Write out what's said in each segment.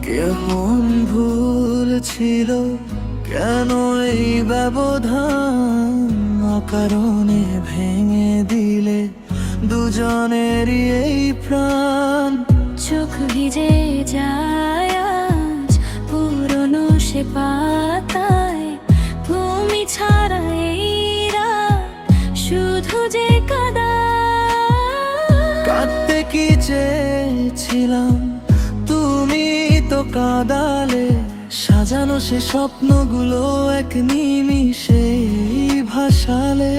কেমন ভুল ছিল, কেন এই ব্যবধান, অকারণে ভেঙে দিলে দুজনেরই এই প্রাণ। চোখ ভিজে যায় আজ পুরনো সে পাতায়, তুমি ছাড়া এই রাত শুধু যে কাদা। কাঁদতে কি চেয়েছিলাম, তুমি তো কাঁদালে। সাজানো সে স্বপ্নগুলো এক নিমিষেই ভাসালে।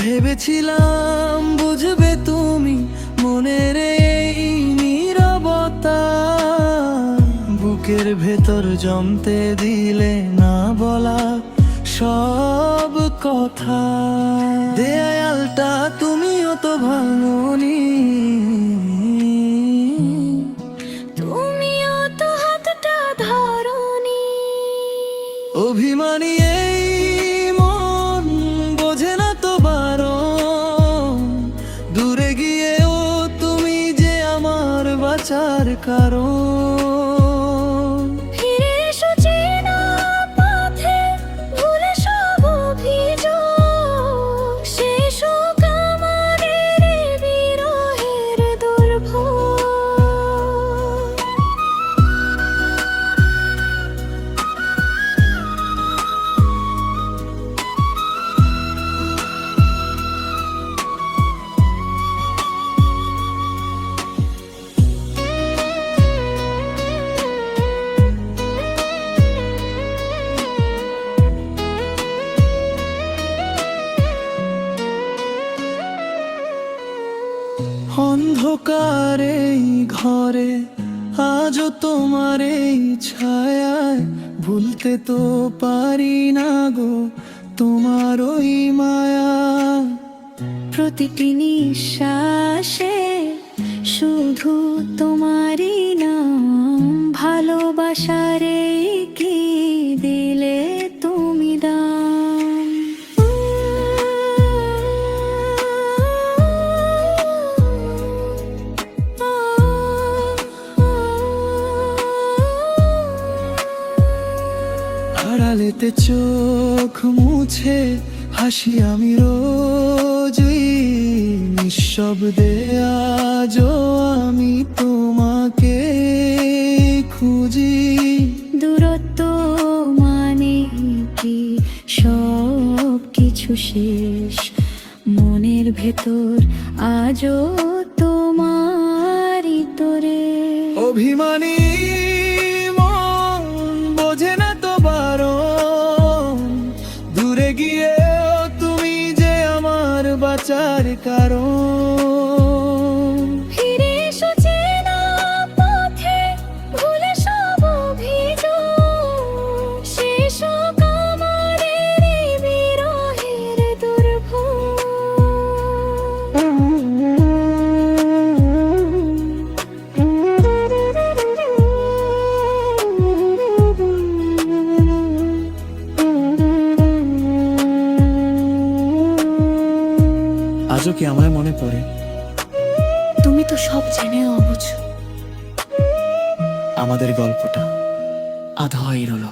ভেবেছিলাম বুঝবে তুমি মনের এই নীরবতা, বুকের ভেতর জমতে দিলে না বলা সব কথা। দেয়ালটা তুমিও তো ভাঙোনি, তুমিও তো হাতটা ধরোনি। অভিমানী এই মন বোঝে না তো বারণ, দূরে গিয়েও তুমি যে আমার বাঁচার কারণ। ফিরে এসো চেনা পথে, ভুলে সব অভিযোগ, শেষ হোক আমাদের এই বিরহের দুর্ভোগ। অন্ধকার এই ঘরে আজও তোমার এই ছায়ায়, ভুলতে তো পারি না গো তোমার ওই মায়া। প্রতিটি নিঃশ্বাসে শুধু তোমারই নাম, ভালোবাসারে কি দিলে তুমি দাম। আড়ালেতে চোখ মুছে হাসি আমি রোজই, নিঃশব্দে আজও আমি তোমাকে খুঁজি। দূরত্ব মানে কি সব কিছু শেষ, মনের ভেতর আজও তোমারই তোরে। অভিমানী মন বোঝে না তো বারণ, দূরে গিয়েও তুমি যে আমার বাঁচার কারণ। ফিরে এসো চেনা পথে, ভুলে সব অভিযোগ, শেষ হোক আমাদের এই বিরহের দুর্ভোগ। আজও কি আমায় মনে পড়ে? তুমি তো সব জেনেও অবুঝ। আমাদের গল্পটা আধাই রইল।